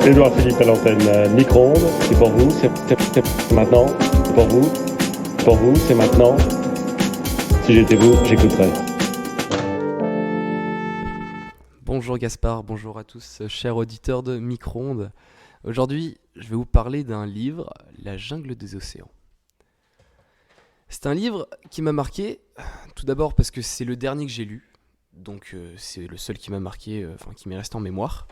Édouard Philippe à l'antenne. Micro-ondes, c'est pour vous, c'est maintenant. C'est pour vous, c'est maintenant. Si j'étais vous, j'écouterais. Bonjour Gaspard, bonjour à tous, chers auditeurs de Micro-ondes. Aujourd'hui, je vais vous parler d'un livre, La jungle des océans. C'est un livre qui m'a marqué, tout d'abord parce que c'est le dernier que j'ai lu, donc c'est le seul qui m'a marqué, qui m'est resté en mémoire,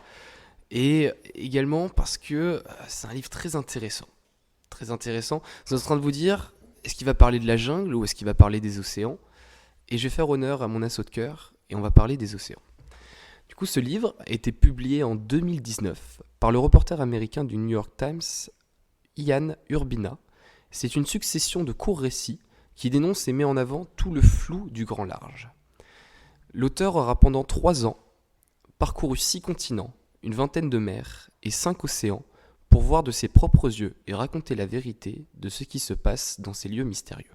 et également parce que c'est un livre très intéressant. Très intéressant. Vous êtes en train de vous dire, est-ce qu'il va parler de la jungle ou est-ce qu'il va parler des océans ? Et je vais faire honneur à mon assaut de cœur, et on va parler des océans. Du coup, ce livre a été publié en 2019 par le reporter américain du New York Times, Ian Urbina. C'est une succession de courts récits qui dénoncent et met en avant tout le flou du grand large. L'auteur aura pendant 3 ans parcouru 6 continents, une vingtaine de mers et 5 océans pour voir de ses propres yeux et raconter la vérité de ce qui se passe dans ces lieux mystérieux.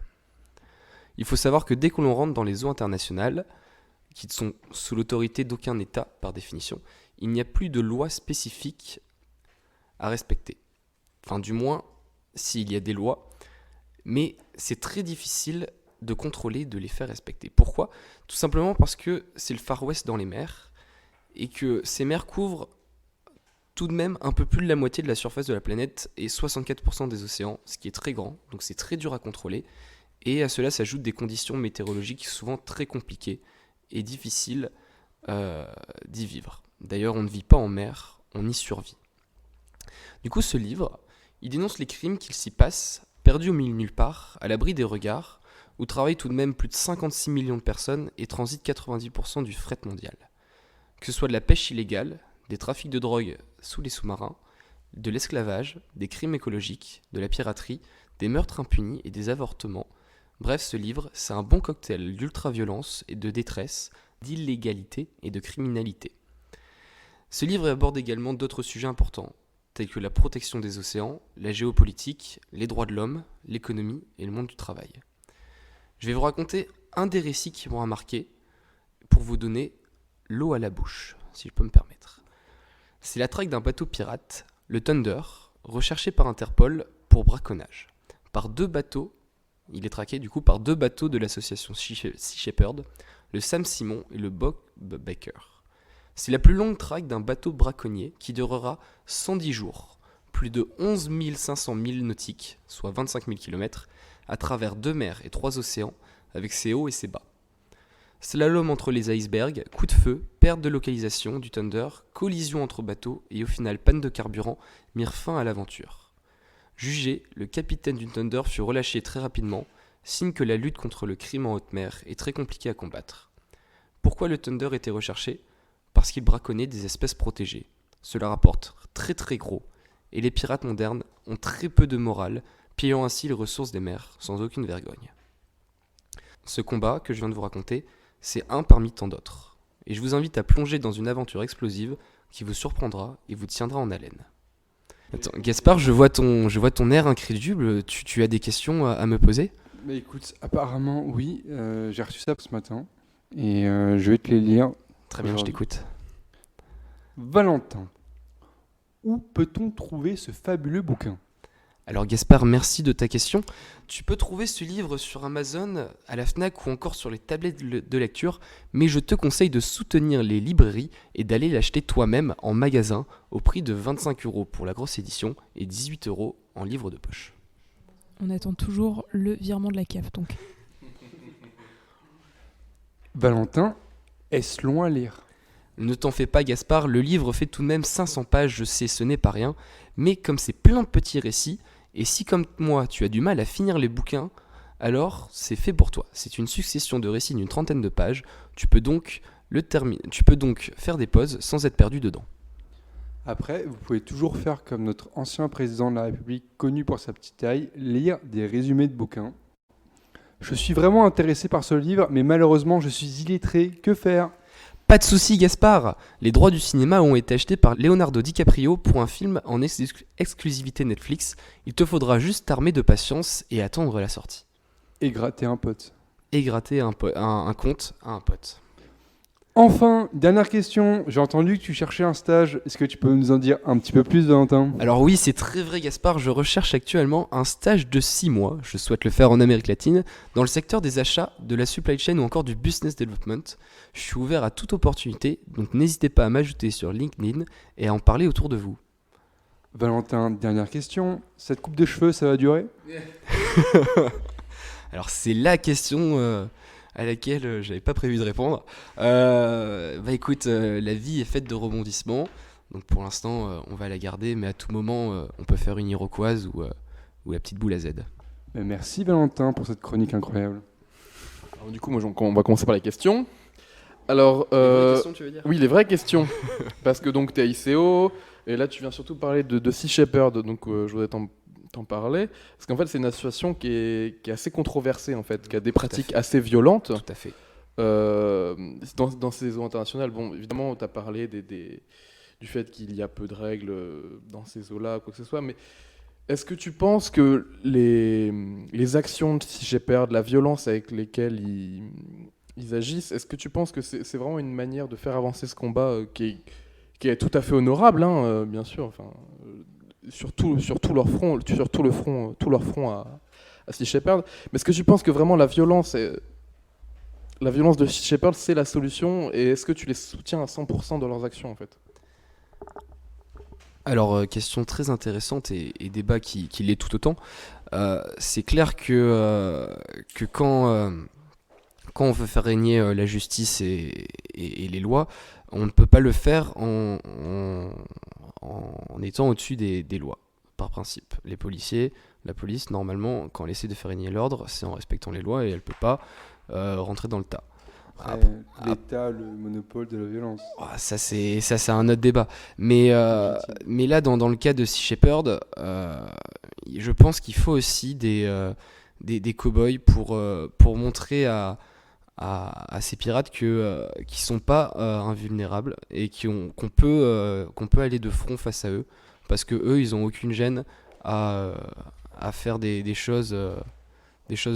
Il faut savoir que dès que l'on rentre dans les eaux internationales, qui sont sous l'autorité d'aucun État par définition, il n'y a plus de loi spécifique à respecter. Enfin, du moins, s'il y a des lois, mais c'est très difficile de contrôler, de les faire respecter. Pourquoi ? Tout simplement parce que c'est le Far West dans les mers, et que ces mers couvrent tout de même un peu plus de la moitié de la surface de la planète et 64% des océans, ce qui est très grand, donc c'est très dur à contrôler, et à cela s'ajoutent des conditions météorologiques souvent très compliquées et difficiles d'y vivre. D'ailleurs, on ne vit pas en mer, on y survit. Du coup, ce livre, il dénonce les crimes qu'il s'y passe, perdus au milieu de nulle part, à l'abri des regards, où travaillent tout de même plus de 56 millions de personnes et transitent 90% du fret mondial. Que ce soit de la pêche illégale, des trafics de drogue sous les sous-marins, de l'esclavage, des crimes écologiques, de la piraterie, des meurtres impunis et des avortements. Bref, ce livre, c'est un bon cocktail d'ultra-violence et de détresse, d'illégalité et de criminalité. Ce livre aborde également d'autres sujets importants, tels que la protection des océans, la géopolitique, les droits de l'homme, l'économie et le monde du travail. Je vais vous raconter un des récits qui m'ont marqué pour vous donner l'eau à la bouche, si je peux me permettre. C'est la traque d'un bateau pirate, le Thunder, recherché par Interpol pour braconnage. Il est traqué du coup par 2 bateaux de l'association Sea Shepherd, le Sam Simon et le Bob Baker. C'est la plus longue traque d'un bateau braconnier qui durera 110 jours, plus de 11 500 milles nautiques, soit 25 000 km, à travers 2 mers et 3 océans, avec ses hauts et ses bas. Slalom entre les icebergs, coup de feu, perte de localisation du Thunder, collision entre bateaux et au final panne de carburant mirent fin à l'aventure. Jugé, le capitaine du Thunder fut relâché très rapidement, signe que la lutte contre le crime en haute mer est très compliquée à combattre. Pourquoi le Thunder était recherché ? Parce qu'il braconnait des espèces protégées. Cela rapporte très très gros, et les pirates modernes ont très peu de morale, pillant ainsi les ressources des mers sans aucune vergogne. Ce combat que je viens de vous raconter, c'est un parmi tant d'autres. Et je vous invite à plonger dans une aventure explosive qui vous surprendra et vous tiendra en haleine. Attends, Gaspard, je vois ton air incrédule. Tu as des questions à me poser ? Bah écoute, apparemment oui, j'ai reçu ça ce matin et je vais te les lire. Très bien, je t'écoute. Valentin, où peut-on trouver ce fabuleux bouquin ? Alors Gaspard, merci de ta question. Tu peux trouver ce livre sur Amazon, à la Fnac ou encore sur les tablettes de lecture, mais je te conseille de soutenir les librairies et d'aller l'acheter toi-même en magasin au prix de 25 € pour la grosse édition et 18 € en livre de poche. On attend toujours le virement de la CAF, donc. Valentin, est-ce long à lire ? Ne t'en fais pas Gaspard, le livre fait tout de même 500 pages, je sais, ce n'est pas rien, mais comme c'est plein de petits récits, et si comme moi tu as du mal à finir les bouquins, alors c'est fait pour toi. C'est une succession de récits d'une 30aine de pages, tu peux donc faire des pauses sans être perdu dedans. Après, vous pouvez toujours faire comme notre ancien président de la République, connu pour sa petite taille, lire des résumés de bouquins. Je suis vraiment intéressé par ce livre, mais malheureusement je suis illettré, que faire ? Pas de souci Gaspard, les droits du cinéma ont été achetés par Leonardo DiCaprio pour un film en exclusivité Netflix. Il te faudra juste t'armer de patience et attendre la sortie. Et gratter un pote. Et gratter un compte à un pote. Enfin, dernière question. J'ai entendu que tu cherchais un stage. Est-ce que tu peux nous en dire un petit peu plus, Valentin ? Alors oui, c'est très vrai Gaspard, je recherche actuellement un stage de 6 mois, je souhaite le faire en Amérique latine, dans le secteur des achats, de la supply chain ou encore du business development. Je suis ouvert à toute opportunité, donc n'hésitez pas à m'ajouter sur LinkedIn et à en parler autour de vous. Valentin, dernière question. Cette coupe de cheveux, ça va durer ? Alors c'est la question à laquelle j'avais pas prévu de répondre. Bah écoute, la vie est faite de rebondissements, donc pour l'instant on va la garder, mais à tout moment on peut faire une iroquoise ou la petite boule à Z. Merci Valentin pour cette chronique incroyable. Alors, du coup, moi, on va commencer par les questions. Alors, Tu veux dire ? oui, les vraies questions. Parce que donc, tu es ICO, et là, tu viens surtout parler de Sea Shepherd, donc je voudrais t'en parler. Parce qu'en fait, c'est une association qui est assez controversée, en fait, qui a des pratiques assez violentes. Tout à fait. Dans ces eaux internationales, bon, évidemment, tu as parlé du fait qu'il y a peu de règles dans ces eaux-là, quoi que ce soit, mais est-ce que tu penses que les actions de Sea Shepherd, la violence avec lesquelles ils agissent, est-ce que tu penses que c'est vraiment une manière de faire avancer ce combat qui est tout à fait honorable, hein, bien sûr, enfin, sur tout leur front, tout leur front à Sea Shepherd, mais est-ce que tu penses que vraiment la violence de Sea Shepherd, c'est la solution, et est-ce que tu les soutiens à 100% dans leurs actions, en fait ? Alors, question très intéressante et débat qui l'est tout autant. C'est clair que quand on veut faire régner la justice et les lois, on ne peut pas le faire en étant au-dessus des lois, par principe. Les policiers, la police, normalement, quand elle essaie de faire régner l'ordre, c'est en respectant les lois et elle ne peut pas rentrer dans le tas. Après, l'État a le monopole de la violence. Ça c'est un autre débat. Mais là, dans le cas de Sea Shepherd, je pense qu'il faut aussi des cow-boys pour montrer à ces pirates qui sont pas invulnérables et qu'on peut aller de front face à eux, parce que eux ils ont aucune gêne à faire des choses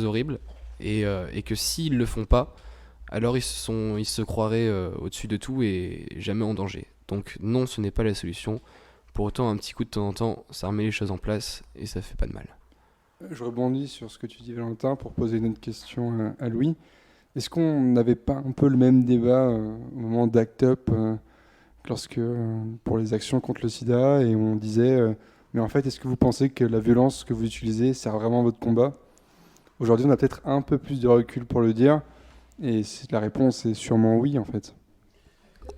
horribles, et que s'ils le font pas, alors ils se croiraient au-dessus de tout et jamais en danger. Donc non, ce n'est pas la solution. Pour autant, un petit coup de temps en temps, ça remet les choses en place et ça fait pas de mal. Je rebondis sur ce que tu dis, Valentin, pour poser une autre question à Louis. Est-ce qu'on n'avait pas un peu le même débat au moment d'Act Up, pour les actions contre le sida, et on disait mais en fait, est-ce que vous pensez que la violence que vous utilisez sert vraiment à votre combat ? Aujourd'hui, on a peut-être un peu plus de recul pour le dire, et la réponse est sûrement oui, en fait.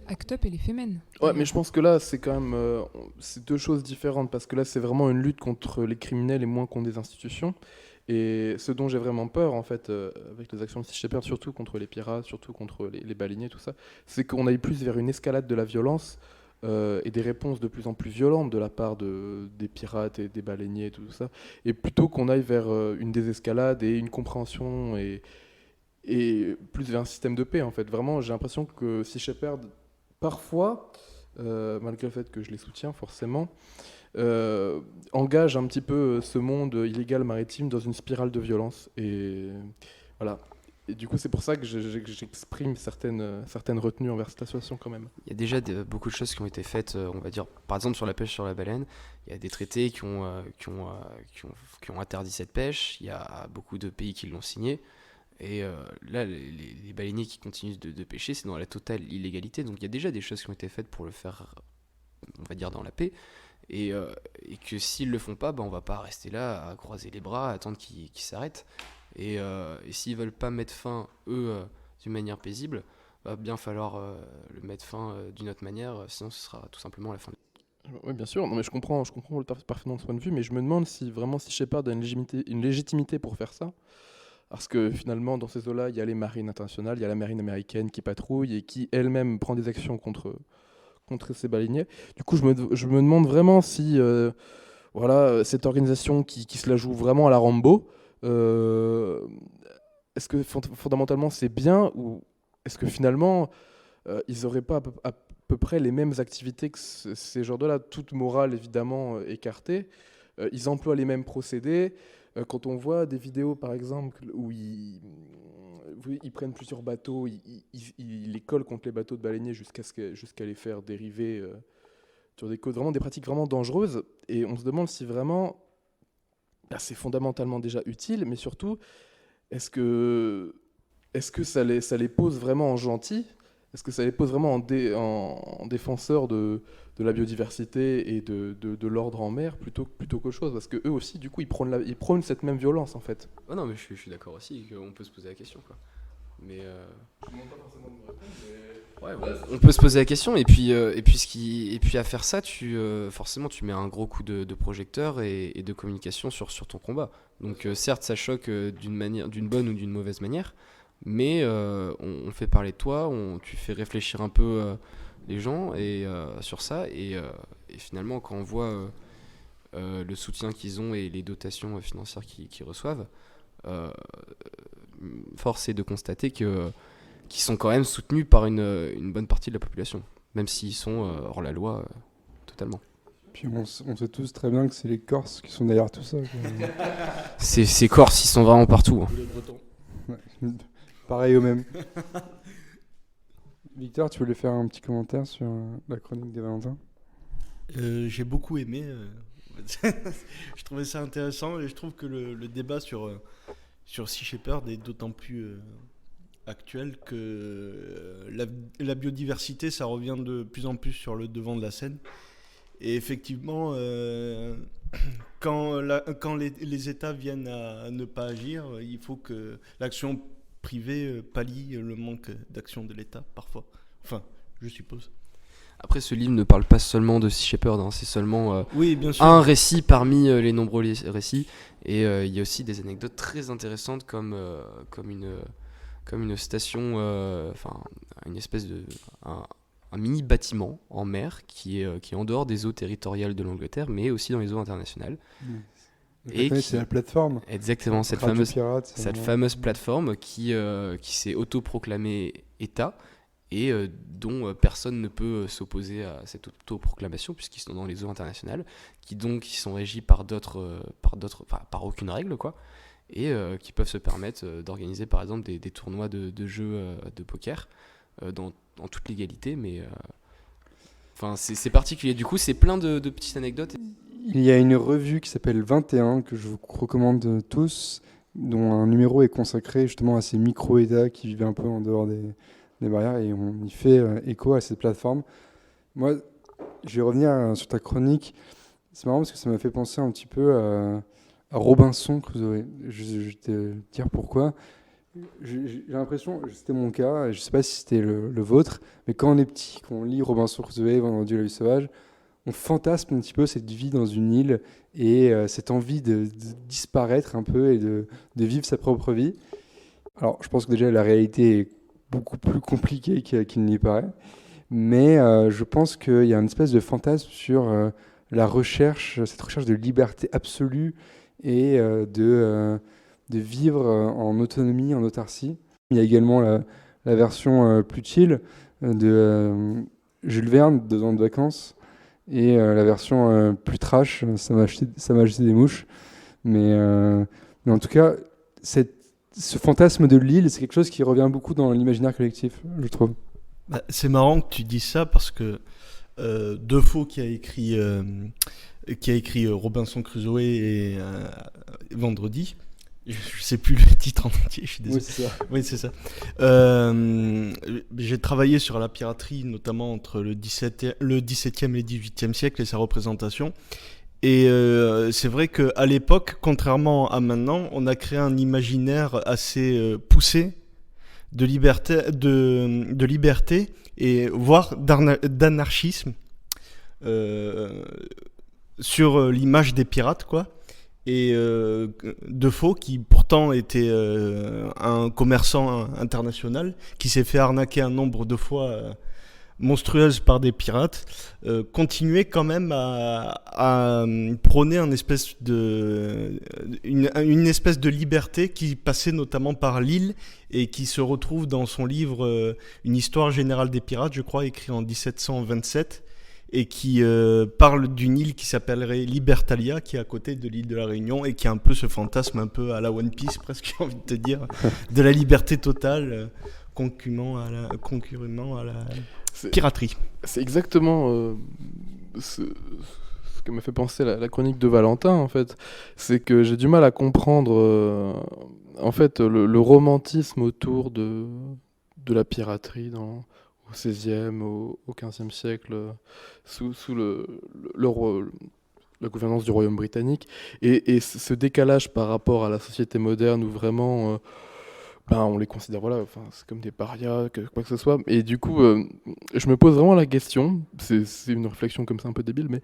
Act Up et les Femen. Ouais, mais je pense que là, c'est quand même c'est deux choses différentes, parce que là, c'est vraiment une lutte contre les criminels et moins contre des institutions. Et ce dont j'ai vraiment peur, en fait, avec les actions de Sea Shepherd, surtout contre les pirates, surtout contre les baleiniers, tout ça, c'est qu'on aille plus vers une escalade de la violence et des réponses de plus en plus violentes de la part des pirates et des baleiniers et tout ça, et plutôt qu'on aille vers une désescalade et une compréhension et plus vers un système de paix, en fait. Vraiment, j'ai l'impression que Sea Shepherd, parfois, malgré le fait que je les soutiens forcément, engage un petit peu ce monde illégal maritime dans une spirale de violence. Et voilà. Et du coup, c'est pour ça que j'exprime certaines retenues envers cette association quand même. Il y a déjà beaucoup de choses qui ont été faites, on va dire, par exemple sur la pêche sur la baleine. Il y a des traités qui ont interdit cette pêche. Il y a beaucoup de pays qui l'ont signé. Et là, les baleiniers qui continuent de pêcher, c'est dans la totale illégalité. Donc il y a déjà des choses qui ont été faites pour le faire, on va dire, dans la paix. Et que s'ils le font pas, on va pas rester là à croiser les bras, à attendre qu'ils s'arrêtent. Et s'ils veulent pas mettre fin, eux, d'une manière paisible, va bien falloir le mettre fin d'une autre manière, sinon ce sera tout simplement la fin. Oui, bien sûr. Non, mais je comprends parfaitement ce point de vue, mais je me demande si vraiment Sea Shepherd a une légitimité pour faire ça. Parce que finalement, dans ces eaux-là, il y a les marines internationales, il y a la marine américaine qui patrouille et qui elle-même prend des actions contre ces baleiniers. Du coup, je me demande vraiment si cette organisation qui se la joue vraiment à la Rambo, est-ce que fondamentalement c'est bien, ou est-ce que finalement ils n'auraient pas à peu près les mêmes activités que ces genres-là, toute morale évidemment écartée, ils emploient les mêmes procédés, Quand on voit des vidéos, par exemple, où ils prennent plusieurs bateaux, ils les collent contre les bateaux de baleiniers jusqu'à les faire dériver sur des côtes, vraiment des pratiques vraiment dangereuses. Et on se demande si vraiment c'est fondamentalement déjà utile, mais surtout, est-ce que ça les pose vraiment en gentils? Est-ce que ça les pose vraiment en défenseurs de la biodiversité et de l'ordre en mer plutôt qu'autre chose? Parce qu'eux aussi, du coup, ils prônent cette même violence, en fait. Oh non, mais je suis d'accord aussi qu'on peut se poser la question, quoi. Mais ouais, on peut se poser la question et puis à faire ça, forcément tu mets un gros coup de projecteur et de communication sur ton combat. Donc certes, ça choque d'une bonne ou d'une mauvaise manière, mais on fait parler de toi, tu fais réfléchir un peu les gens sur ça et finalement quand on voit le soutien qu'ils ont et les dotations financières qu'ils reçoivent, force est de constater qu'ils sont quand même soutenus par une bonne partie de la population, même s'ils sont hors la loi totalement. Puis on sait tous très bien que c'est les Corses qui sont derrière tout ça. Ces Corses, ils sont vraiment partout. Ou les Bretons. Ouais. Pareil eux-mêmes. Victor, tu voulais faire un petit commentaire sur la chronique des Valentins? J'ai beaucoup aimé. Je trouvais ça intéressant et je trouve que le débat sur Sea Shepherd est d'autant plus actuel que la biodiversité, ça revient de plus en plus sur le devant de la scène. Et effectivement, quand les États viennent à ne pas agir, il faut que l'action privée pallie le manque d'action de l'État, parfois. Enfin, je suppose. Après, ce livre ne parle pas seulement de Sea Shepherd, hein, c'est seulement oui, bien sûr. un récit parmi les nombreux récits. Et il y a aussi des anecdotes très intéressantes comme une station, une espèce de... un mini bâtiment en mer qui est en dehors des eaux territoriales de l'Angleterre, mais aussi dans les eaux internationales. C'est la plateforme. Exactement, cette fameuse plateforme qui s'est autoproclamée État et dont personne ne peut s'opposer à cette autoproclamation puisqu'ils sont dans les eaux internationales, qui sont régis par aucune règle, quoi, et qui peuvent se permettre d'organiser par exemple des tournois de jeux de poker en toute légalité, mais c'est particulier. Du coup, c'est plein de petites anecdotes. Il y a une revue qui s'appelle 21 que je vous recommande tous, dont un numéro est consacré justement à ces micro-États qui vivent un peu en dehors des barrières, et on y fait écho à cette plateforme. Moi, je vais revenir sur ta chronique. C'est marrant parce que ça m'a fait penser un petit peu à Robinson Crusoe. Je vais te dire pourquoi. J'ai l'impression, c'était mon cas, je ne sais pas si c'était le vôtre, mais quand on est petit, quand on lit Robinson Crusoe, Vendredi la vie sauvage, on fantasme un petit peu cette vie dans une île et cette envie de disparaître un peu et de vivre sa propre vie. Alors, je pense que déjà la réalité est beaucoup plus compliquée qu'il n'y paraît, mais je pense qu'il y a une espèce de fantasme sur cette recherche de liberté absolue et de vivre en autonomie, en autarcie. Il y a également la version plus chill de Jules Verne, 2 ans de vacances, et la version plus trash, ça m'a jeté des mouches. Mais en tout cas, ce fantasme de l'île, c'est quelque chose qui revient beaucoup dans l'imaginaire collectif, je trouve. C'est marrant que tu dises ça parce que Defoe qui a écrit Robinson Crusoe et Vendredi, je sais plus le titre en entier, je suis désolé. Oui, c'est ça. J'ai travaillé sur la piraterie, notamment entre le 17e et le 18e siècle et sa représentation. Et c'est vrai qu'à l'époque, contrairement à maintenant, on a créé un imaginaire assez poussé de liberté et voire d'anarchisme sur l'image des pirates, quoi. Et Defoe, qui pourtant était un commerçant international, qui s'est fait arnaquer un nombre de fois monstrueuse par des pirates, continuait quand même à prôner une espèce de liberté qui passait notamment par l'île et qui se retrouve dans son livre Une histoire générale des pirates, je crois, écrit en 1727. et qui parle d'une île qui s'appellerait Libertalia, qui est à côté de l'île de la Réunion et qui a un peu ce fantasme un peu à la One Piece, presque j'ai envie de te dire, de la liberté totale, concurrent à la piraterie. C'est exactement ce que m'a fait penser la chronique de Valentin, en fait. C'est que j'ai du mal à comprendre en fait le romantisme autour de la piraterie au XVIe, au XVe siècle, sous la gouvernance du royaume britannique, et ce décalage par rapport à la société moderne où vraiment on les considère, c'est comme des parias, quoi que ce soit. Et du coup, je me pose vraiment la question, c'est une réflexion comme ça un peu débile, mais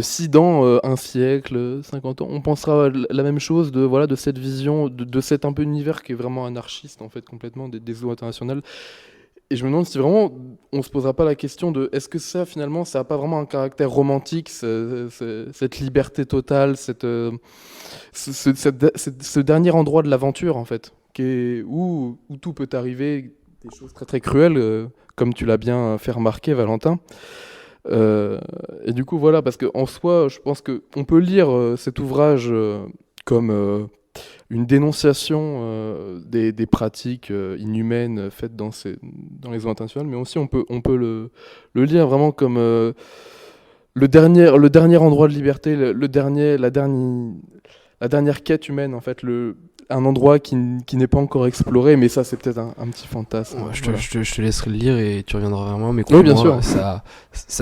si dans un siècle, 50 ans, on pensera la même chose de cette vision, de cet un peu univers qui est vraiment anarchiste, en fait, complètement, des eaux internationales. Et je me demande si vraiment on se posera pas la question de est-ce que ça, finalement, ça n'a pas vraiment un caractère romantique, cette liberté totale, ce dernier endroit de l'aventure, en fait, où tout peut arriver, des choses très très cruelles, comme tu l'as bien fait remarquer, Valentin. Et du coup, voilà, parce qu'en soi, je pense qu'on peut lire cet ouvrage comme une dénonciation des pratiques inhumaines faites dans les eaux internationales, mais aussi on peut le lire vraiment comme le dernier endroit de liberté, la dernière quête humaine, en fait, un endroit qui n'est pas encore exploré, mais ça c'est peut-être un petit fantasme. Ouais, je te laisserai le lire et tu reviendras vers moi, mais oui, bien sûr. Ça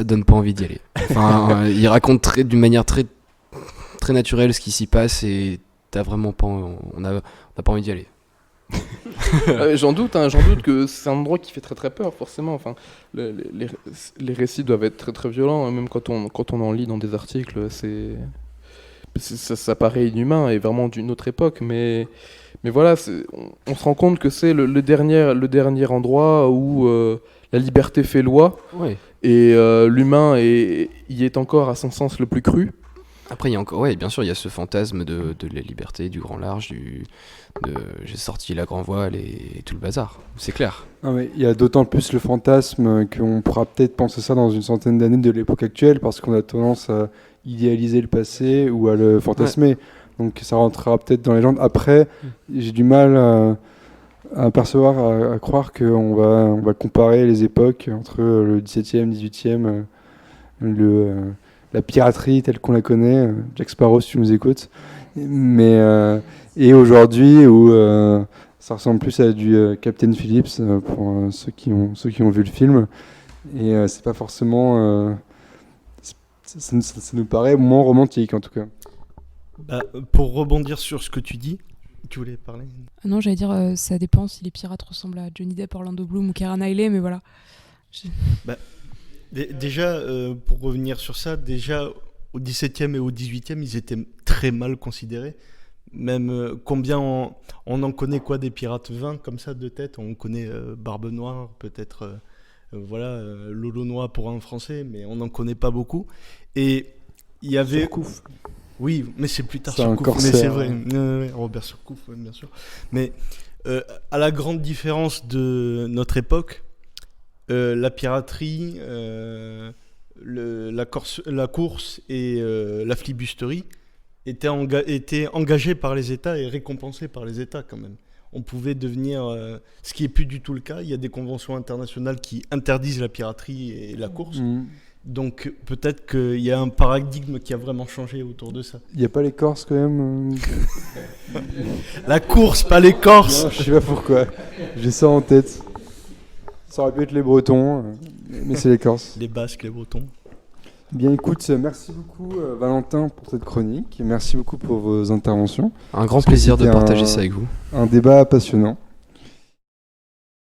donne pas envie d'y aller. Enfin, il raconte d'une manière très, très naturelle ce qui s'y passe et t'as vraiment pas, on n'a pas envie d'y aller. J'en doute que c'est un endroit qui fait très très peur, forcément. Enfin, les récits doivent être très très violents, hein, même quand on en lit dans des articles, ça paraît inhumain et vraiment d'une autre époque, mais voilà, on se rend compte que c'est le dernier endroit où la liberté fait loi, Ouais. et l'humain y est encore à son sens le plus cru. Après, il y a encore, bien sûr, il y a ce fantasme de la liberté, du grand large, j'ai sorti la grand voile et tout le bazar, c'est clair. Ah, mais il y a d'autant plus le fantasme qu'on pourra peut-être penser ça dans une centaine d'années de l'époque actuelle, parce qu'on a tendance à idéaliser le passé ou à le fantasmer. Ouais. Donc ça rentrera peut-être dans les légendes. Après, j'ai du mal à percevoir, à croire qu'on va comparer les époques entre le 17e, 18e, la piraterie telle qu'on la connaît, Jack Sparrow si tu nous écoutes, et aujourd'hui où ça ressemble plus à du Captain Phillips pour ceux qui ont vu le film, et c'est pas forcément ça nous paraît moins romantique en tout cas. Pour rebondir sur ce que tu dis, tu voulais parler ? Non, j'allais dire ça dépend si les pirates ressemblent à Johnny Depp, Orlando Bloom ou Keira Knightley, mais voilà. Déjà, pour revenir sur ça, déjà au 17e et au 18e, ils étaient très mal considérés. Même combien on en connaît des pirates 20 comme ça de tête. On connaît Barbe Noire, peut-être Lolo Noir pour un français, mais on n'en connaît pas beaucoup. Et il y avait... Surcouf. Oui, mais c'est plus tard Surcouf, mais c'est vrai. Robert Surcouf, bien sûr. Mais à la grande différence de notre époque, la piraterie, la course et la flibusterie étaient engagées par les États et récompensées par les États quand même. On pouvait devenir, ce qui n'est plus du tout le cas. Il y a des conventions internationales qui interdisent la piraterie et la course. Donc peut-être qu'il y a un paradigme qui a vraiment changé autour de ça. Il n'y a pas les Corses quand même La course, pas les Corses. Non, je sais pas pourquoi. J'ai ça en tête. Ça aurait pu être les Bretons, mais c'est les Corses. Les Basques, les Bretons. Bien, écoute, merci beaucoup Valentin pour cette chronique. Merci beaucoup pour vos interventions. Un grand plaisir de partager ça avec vous. Un débat passionnant.